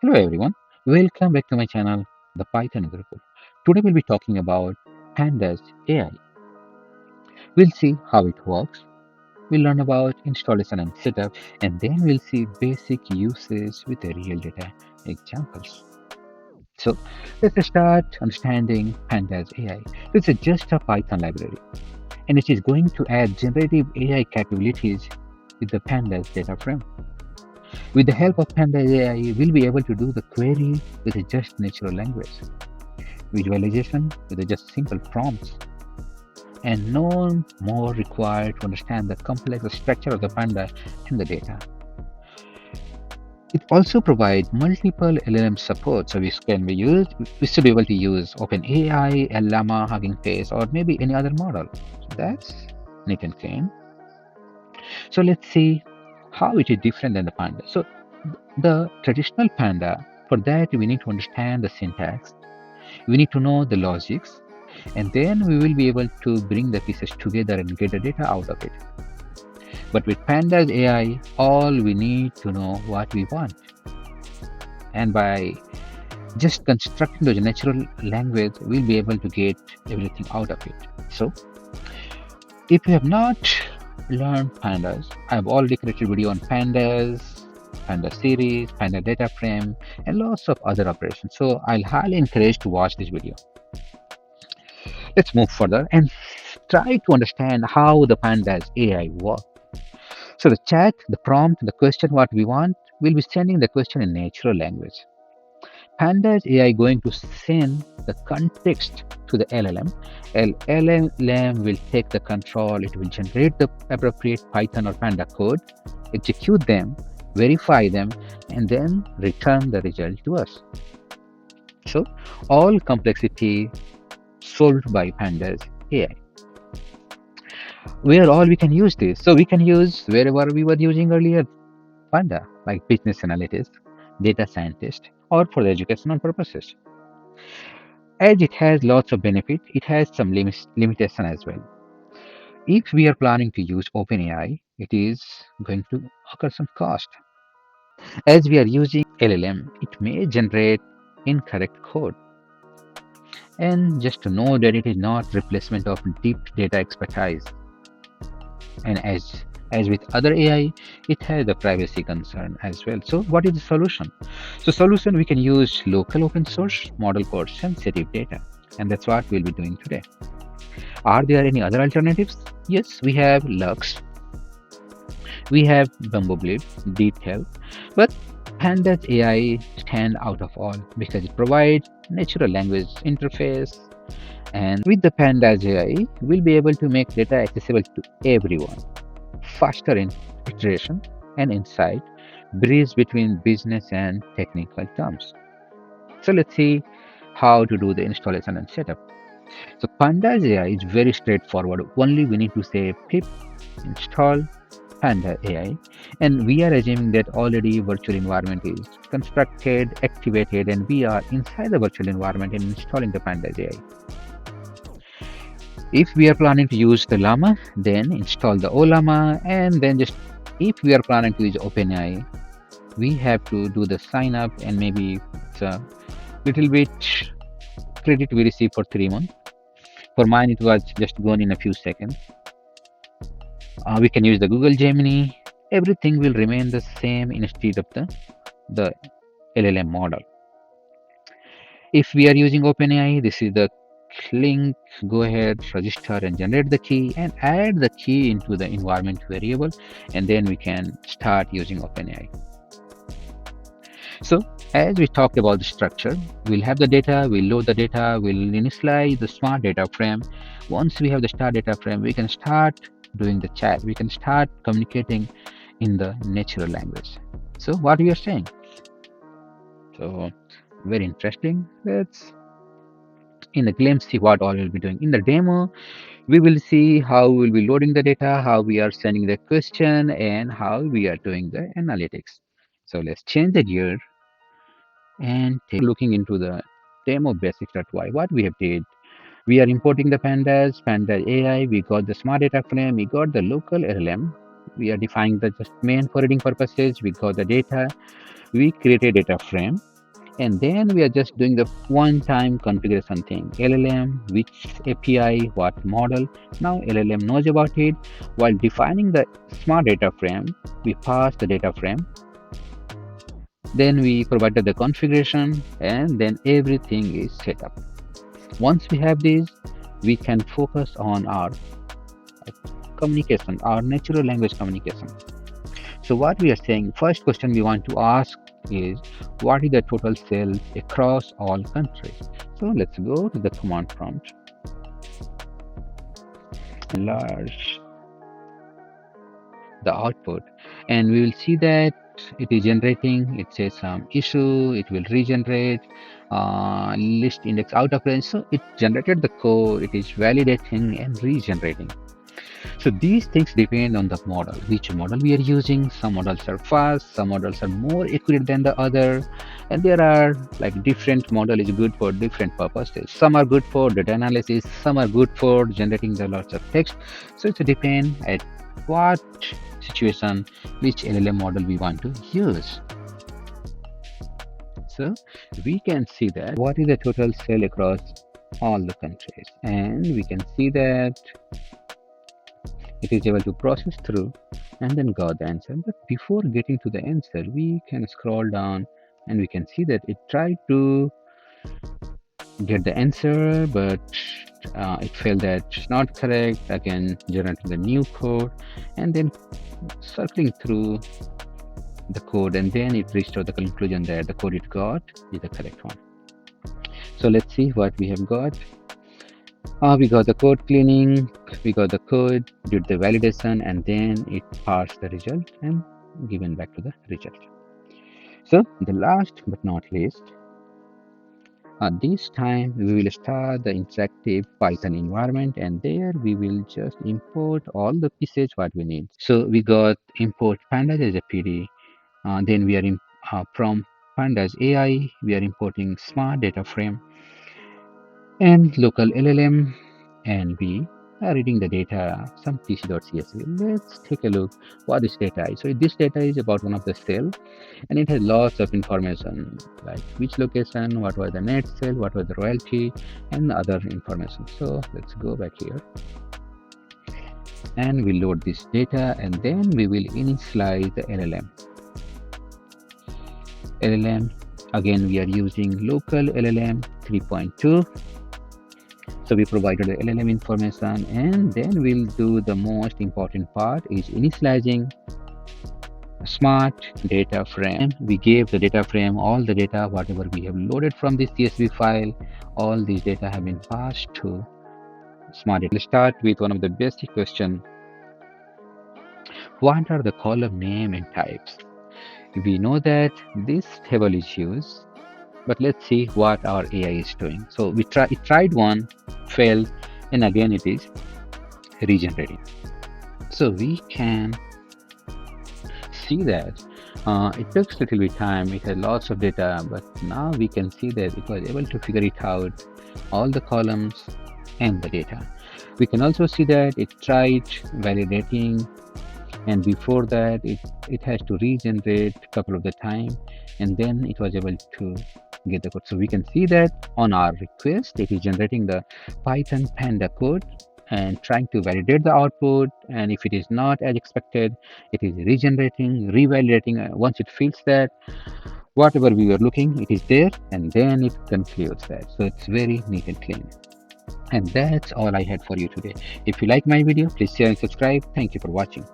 Hello everyone, welcome back to my channel, the Python Groq. Today we'll be talking about Pandas AI. We'll see how it works, we'll learn about installation and setup, and then we'll see basic usage with the real data examples. So let's start understanding Pandas AI. This is just a Python library, and it is going to add generative AI capabilities with the Pandas data frame. With the help of Pandas AI, we'll be able to do the query with just natural language, visualization with just simple prompts, and no more required to understand the complex structure of the panda and the data. It also provides multiple LLM support, so we should be able to use OpenAI, Llama, Hugging Face, or maybe any other model. So that's neat and clean. So let's see how it is different than the panda. So the traditional panda, for that we need to understand the syntax, we need to know the logics, and then we will be able to bring the pieces together and get the data out of it. But with Pandas AI, all we need to know what we want, and by just constructing the natural language, we'll be able to get everything out of it. So if you have not learned Pandas, I've already created video on Pandas, Pandas series, Pandas data frame, and lots of other operations. So I'll highly encourage to watch this video. Let's move further and try to understand how the Pandas AI works. So the chat, the prompt, the question what we want, we'll be sending the question in natural language. Pandas AI going to send the context to the LLM. LLM will take the control. It will generate the appropriate Python or Panda code, execute them, verify them, and then return the result to us. So all complexity solved by Pandas AI. Where all we can use this? So we can use wherever we were using earlier Panda, like business analytics, data scientist, or for the educational purposes. As it has lots of benefit, it has some limitation as well. If we are planning to use OpenAI, it is going to occur some cost. As we are using LLM, it may generate incorrect code. And just to know that it is not replacement of deep data expertise. And as with other AI, it has a privacy concern as well. So what is the solution? So solution, we can use local open source model for sensitive data. And that's what we'll be doing today. Are there any other alternatives? Yes, we have Lux, we have Bumblebee, Detail, but Pandas AI stand out of all because it provides natural language interface, and with the Pandas AI, we'll be able to make data accessible to everyone, faster in iteration and insight, bridge between business and technical terms. So let's see how to do the installation and setup. So Pandas AI is very straightforward. Only we need to say pip install Pandas AI, and we are assuming that already virtual environment is constructed, activated, and we are inside the virtual environment and installing the Pandas AI. If we are planning to use the Llama, then install the Ollama, and then just if we are planning to use OpenAI, we have to do the sign up, and maybe it's a little bit credit we receive for 3 months. For mine, it was just gone in a few seconds. We can use the Google Gemini. Everything will remain the same instead of the LLM model. If we are using OpenAI, this is the link. Go ahead, register and generate the key and add the key into the environment variable, and then we can start using OpenAI. So as we talked about the structure, we'll have the data, we'll load the data, we'll initialize the smart data frame. Once we have the start data frame, we can start doing the chat. We can start communicating in the natural language. So what we are saying? So very interesting. Let's in a glimpse see what all we'll be doing. In the demo, we will see how we'll be loading the data, how we are sending the question, and how we are doing the analytics. So let's change the gear and take looking into the demo basics.y. What we have did, we are importing the pandas AI, we got the smart data frame, we got the local LLM, we are defining the just main for reading purposes, we got the data, we created data frame, And then we are just doing the one-time configuration thing. LLM, which API, what model. Now LLM knows about it. While defining the smart data frame, we pass the data frame. Then we provided the configuration, and then everything is set up. Once we have this, we can focus on our communication, our natural language communication. So what we are saying, first question we want to ask is, what is the total sales across all countries? So let's go to the command prompt, enlarge the output, and we will see that it is generating. It says some issue, it will regenerate, list index out of range. So it generated the code, it is validating and regenerating. So these things depend on the model, which model we are using. Some models are fast, some models are more accurate than the other, and there are like different model is good for different purposes. Some are good for data analysis, some are good for generating the lots of text. So it depends at what situation, which LLM model we want to use. So we can see that what is the total sale across all the countries, and we can see that it is able to process through and then got the answer. But before getting to the answer, we can scroll down and we can see that it tried to get the answer, but it felt that it's not correct. Again, generating the new code and then circling through the code, and then it reached to the conclusion that the code it got is the correct one. So let's see what we have got. We got the code cleaning, we got the code, did the validation, and then it parsed the result and given back to the result. So the last but not least, this time we will start the interactive Python environment, and there we will just import all the pieces what we need. So we got import pandas as a PD, then we are from Pandas AI, we are importing smart data frame and local LLM, and we are reading the data, some tc.csv. Let's take a look what this data is. So this data is about one of the cell, and it has lots of information like which location, what was the net sale, what was the royalty, and other information. So let's go back here and we load this data, and then we will initialize the LLM. Again, we are using local LLM 3.2. So we provided the LLM information, and then we'll do the most important part is initializing smart data frame. We gave the data frame all the data, whatever we have loaded from this CSV file, all these data have been passed to smart data. Let's start with one of the basic questions. What are the column name and types? We know that this table is used, but let's see what our AI is doing. So it tried one, failed, and again it is regenerating. So we can see that it took a little bit time, it had lots of data, but now we can see that it was able to figure it out, all the columns and the data. We can also see that it tried validating, and before that it has to regenerate a couple of the time, and then it was able to get the code. So we can see that on our request it is generating the Python Panda code and trying to validate the output, and if it is not as expected, it is regenerating, revalidating. Once it feels that whatever we were looking, it is there, and then it concludes that. So it's very neat and clean. And that's all I had for you today. If you like my video, please share and subscribe. Thank you for watching.